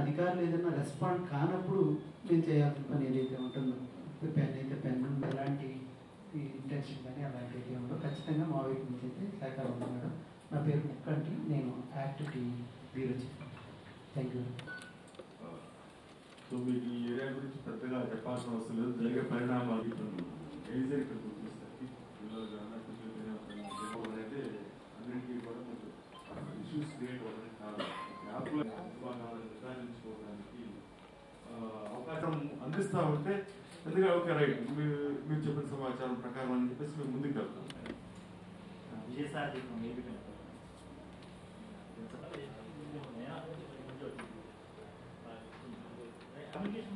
అధికారులు ఏదైనా రెస్పాండ్ కానప్పుడు మేము చేయాల్సిన పని ఏదైతే ఉంటుందో, పెన్ అయితే పెన్, ఎలాంటి ఇంటెన్షన్ కానీ అలాంటివి ఉండవు. ఖచ్చితంగా మా వైపు నుంచి అయితే సహకారం ఉంది మేడం. నా పేరు ముక్కంటి, నేను activity bureau chief. Thank you. So మీకు ఈ ఏరియా గురించి పెద్దగా చెప్పాల్సిన అవసరం లేదు. జరిగే పరిణామాలు మేజర్ ఇక్కడ గుర్తిస్తారు పిల్లలు అయితే అన్నింటికీ కూడా కొంచెం ఇష్యూస్ క్రియేట్ అవ్వడానికి కాదు. యాప్లో నిర్ధారించుకోవడానికి అవకాశం అందిస్తూ ఉంటే ఎందుకంటే ఓకే రైట్ మీరు చెప్పిన సమాచారం ప్రకారం అని చెప్పేసి మేము ముందుకు వెళ్తాం. కమ్యూనికేషన్